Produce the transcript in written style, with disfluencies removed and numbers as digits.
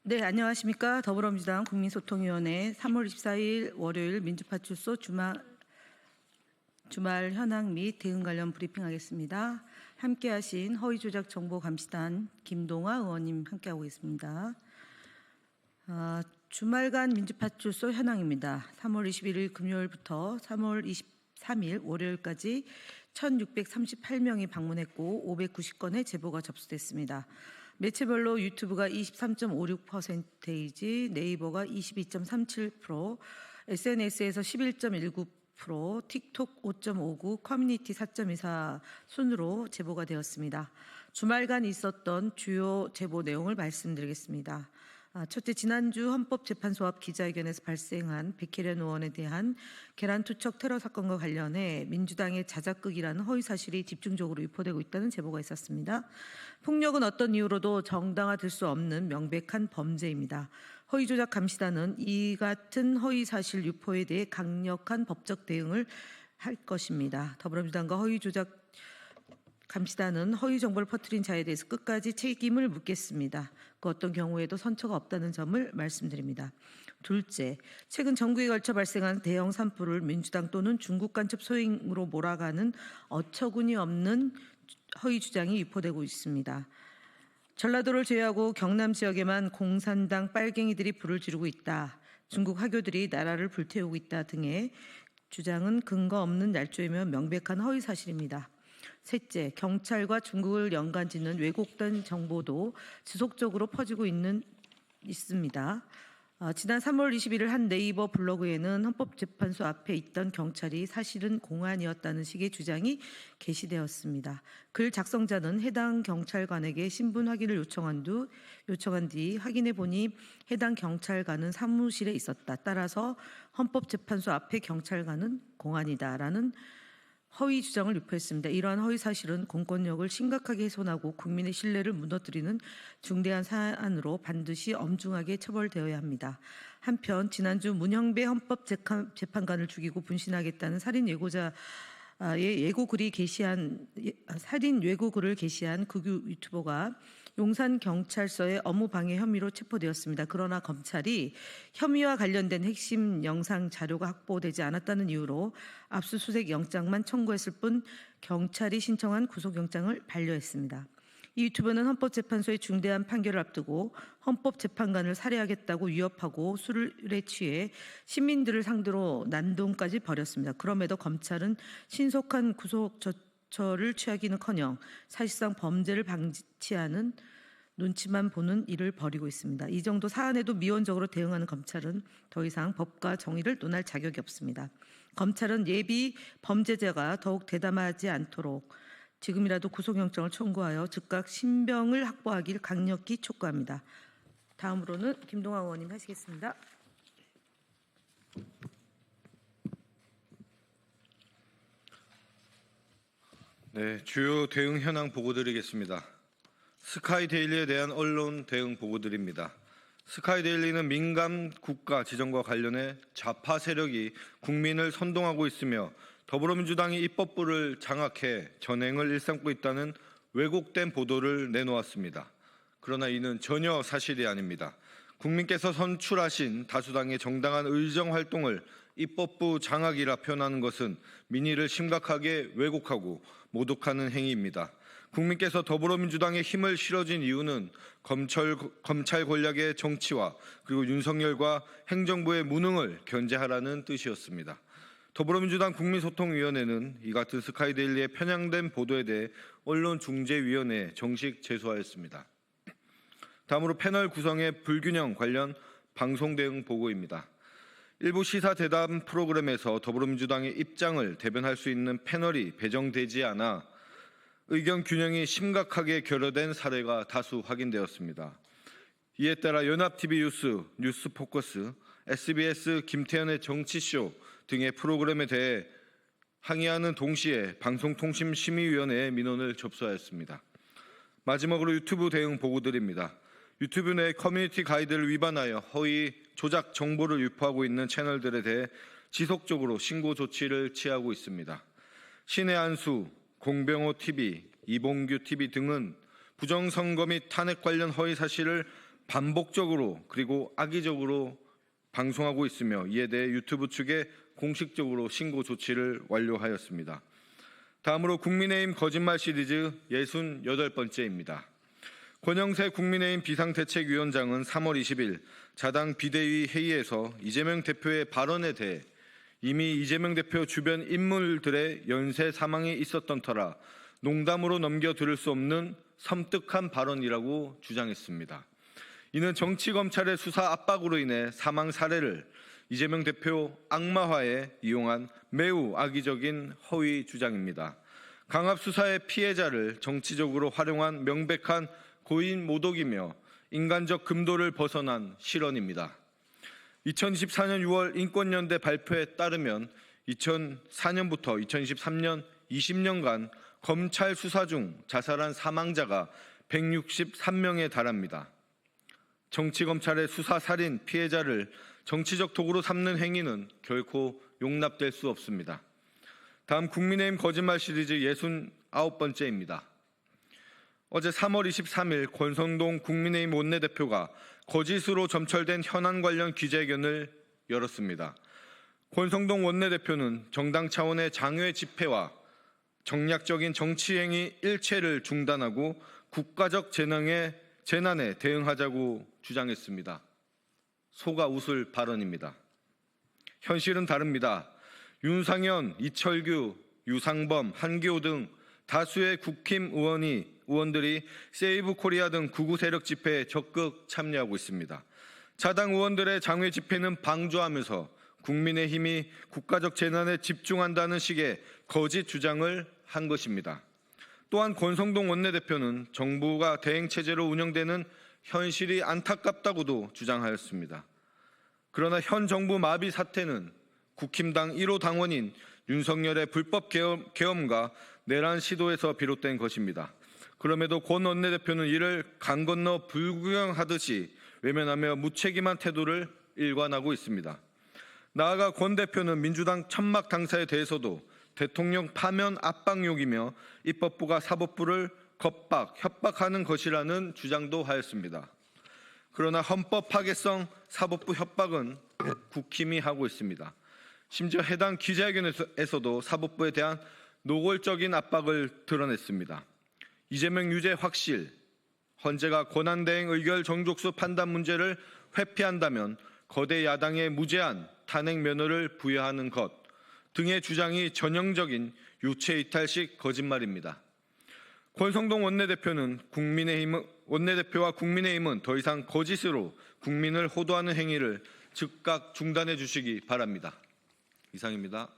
네, 안녕하십니까. 더불어민주당 국민소통위원회 3월 24일 월요일 민주파출소 주말 현황 및 대응 관련 브리핑하겠습니다. 함께하신 허위조작정보감시단 김동아 의원님 함께하고 있습니다. 주말간 민주파출소 현황입니다. 3월 21일 금요일부터 3월 23일 월요일까지 1,638명이 방문했고 590건의 제보가 접수됐습니다. 매체별로 유튜브가 23.56%이지 네이버가 22.37%, SNS에서 11.19%, 틱톡 5.59%, 커뮤니티 4.24% 순으로 제보가 되었습니다. 주말간 있었던 주요 제보 내용을 말씀드리겠습니다. 첫째, 지난주 헌법재판소 앞 기자회견에서 발생한 백혜련 의원에 대한 계란투척 테러 사건과 관련해 민주당의 자작극이라는 허위사실이 집중적으로 유포되고 있다는 제보가 있었습니다. 폭력은 어떤 이유로도 정당화될 수 없는 명백한 범죄입니다. 허위조작 감시단은 이 같은 허위사실 유포에 대해 강력한 법적 대응을 할 것입니다. 더불어민주당과 허위조작 감시단은 허위 정보를 퍼뜨린 자에 대해서 끝까지 책임을 묻겠습니다. 그 어떤 경우에도 선처가 없다는 점을 말씀드립니다. 둘째, 최근 전국에 걸쳐 발생한 대형 산불을 민주당 또는 중국 간첩 소행으로 몰아가는 어처구니 없는 허위 주장이 유포되고 있습니다. 전라도를 제외하고 경남 지역에만 공산당 빨갱이들이 불을 지르고 있다. 중국 화교들이 나라를 불태우고 있다 등의 주장은 근거 없는 날조이며 명백한 허위 사실입니다. 셋째, 경찰과 중국을 연관짓는 왜곡된 정보도 지속적으로 퍼지고 있습니다. 지난 3월 21일 한 네이버 블로그에는 헌법재판소 앞에 있던 경찰이 사실은 공안이었다는 식의 주장이 게시되었습니다. 글 작성자는 해당 경찰관에게 신분 확인을 요청한 뒤 확인해 보니 해당 경찰관은 사무실에 있었다. 따라서 헌법재판소 앞에 경찰관은 공안이다라는 허위 주장을 유포했습니다. 이러한 허위 사실은 공권력을 심각하게 훼손하고 국민의 신뢰를 무너뜨리는 중대한 사안으로 반드시 엄중하게 처벌되어야 합니다. 한편 지난주 문형배 헌법재판관을 죽이고 분신하겠다는 살인 예고글을 게시한 극우 유튜버가 용산경찰서의 업무방해 혐의로 체포되었습니다. 그러나 검찰이 혐의와 관련된 핵심 영상 자료가 확보되지 않았다는 이유로 압수수색 영장만 청구했을 뿐 경찰이 신청한 구속영장을 반려했습니다. 이 유튜버는 헌법재판소의 중대한 판결을 앞두고 헌법재판관을 살해하겠다고 위협하고 술에 취해 시민들을 상대로 난동까지 벌였습니다. 그럼에도 검찰은 신속한 구속 조처를 취하기는커녕 사실상 범죄를 방치하는 눈치만 보는 일을 벌이고 있습니다. 이 정도 사안에도 미온적으로 대응하는 검찰은 더 이상 법과 정의를 논할 자격이 없습니다. 검찰은 예비 범죄자가 더욱 대담하지 않도록 지금이라도 구속영장을 청구하여 즉각 신병을 확보하길 강력히 촉구합니다. 다음으로는 김동아 의원님 하시겠습니다. 네, 주요 대응 현황 보고드리겠습니다. 스카이데일리에 대한 언론 대응 보고드립니다. 스카이데일리는 민간 국가 지정과 관련해 좌파 세력이 국민을 선동하고 있으며 더불어민주당이 입법부를 장악해 전행을 일삼고 있다는 왜곡된 보도를 내놓았습니다. 그러나 이는 전혀 사실이 아닙니다. 국민께서 선출하신 다수당의 정당한 의정 활동을 입법부 장악이라 표현하는 것은 민의를 심각하게 왜곡하고 모독하는 행위입니다. 국민께서 더불어민주당에 힘을 실어준 이유는 검찰 권력의 정치와 그리고 윤석열과 행정부의 무능을 견제하라는 뜻이었습니다. 더불어민주당 국민소통위원회는 이 같은 스카이데일리의 편향된 보도에 대해 언론중재위원회에 정식 제소하였습니다. 다음으로 패널 구성의 불균형 관련 방송 대응 보고입니다. 일부 시사대담 프로그램에서 더불어민주당의 입장을 대변할 수 있는 패널이 배정되지 않아 의견 균형이 심각하게 결여된 사례가 다수 확인되었습니다. 이에 따라 연합TV 뉴스포커스, SBS 김태현의 정치쇼 등의 프로그램에 대해 항의하는 동시에 방송통신심의위원회에 민원을 접수하였습니다. 마지막으로 유튜브 대응 보고드립니다. 유튜브 내 커뮤니티 가이드를 위반하여 허위 조작 정보를 유포하고 있는 채널들에 대해 지속적으로 신고 조치를 취하고 있습니다. 신의 한수, 공병호 TV, 이봉규 TV 등은 부정선거 및 탄핵 관련 허위 사실을 반복적으로 그리고 악의적으로 방송하고 있으며 이에 대해 유튜브 측에 공식적으로 신고 조치를 완료하였습니다. 다음으로 국민의힘 거짓말 시리즈 68번째입니다. 권영세 국민의힘 비상대책위원장은 3월 20일 자당 비대위 회의에서 이재명 대표의 발언에 대해 이미 이재명 대표 주변 인물들의 연쇄 사망이 있었던 터라 농담으로 넘겨 들을 수 없는 섬뜩한 발언이라고 주장했습니다. 이는 정치검찰의 수사 압박으로 인해 사망 사례를 이재명 대표 악마화에 이용한 매우 악의적인 허위 주장입니다. 강압 수사의 피해자를 정치적으로 활용한 명백한 고인 모독이며 인간적 금도를 벗어난 실언입니다. 2024년 6월 인권연대 발표에 따르면 2004년부터 2023년 20년간 검찰 수사 중 자살한 사망자가 163명에 달합니다. 정치검찰의 수사 살인 피해자를 정치적 도구로 삼는 행위는 결코 용납될 수 없습니다. 다음 국민의힘 거짓말 시리즈 69번째입니다. 어제 3월 23일 권성동 국민의힘 원내대표가 거짓으로 점철된 현안 관련 기자회견을 열었습니다. 권성동 원내대표는 정당 차원의 장외 집회와 정략적인 정치행위 일체를 중단하고 국가적 재난에 대응하자고 주장했습니다. 속아 웃을 발언입니다. 현실은 다릅니다. 윤상현, 이철규, 유상범, 한기호 등 다수의 국힘 의원들이 세이브 코리아 등 극우 세력 집회에 적극 참여하고 있습니다. 자당 의원들의 장외 집회는 방조하면서 국민의힘이 국가적 재난에 집중한다는 식의 거짓 주장을 한 것입니다. 또한 권성동 원내대표는 정부가 대행체제로 운영되는 현실이 안타깝다고도 주장하였습니다. 그러나 현 정부 마비 사태는 국힘당 1호 당원인 윤석열의 불법 계엄과 내란 시도에서 비롯된 것입니다. 그럼에도 권 원내대표는 이를 강 건너 불구경하듯이 외면하며 무책임한 태도를 일관하고 있습니다. 나아가 권 대표는 민주당 천막 당사에 대해서도 대통령 파면 압박용이며 입법부가 사법부를 협박하는 것이라는 주장도 하였습니다. 그러나 헌법 파괴성 사법부 협박은 국힘이 하고 있습니다. 심지어 해당 기자회견에서도 사법부에 대한 노골적인 압박을 드러냈습니다. 이재명 유죄 확실, 헌재가 권한대행 의결 정족수 판단 문제를 회피한다면 거대 야당의 무제한 탄핵 면허를 부여하는 것 등의 주장이 전형적인 유체이탈식 거짓말입니다. 권성동 원내대표와 국민의힘은 더 이상 거짓으로 국민을 호도하는 행위를 즉각 중단해 주시기 바랍니다. 이상입니다.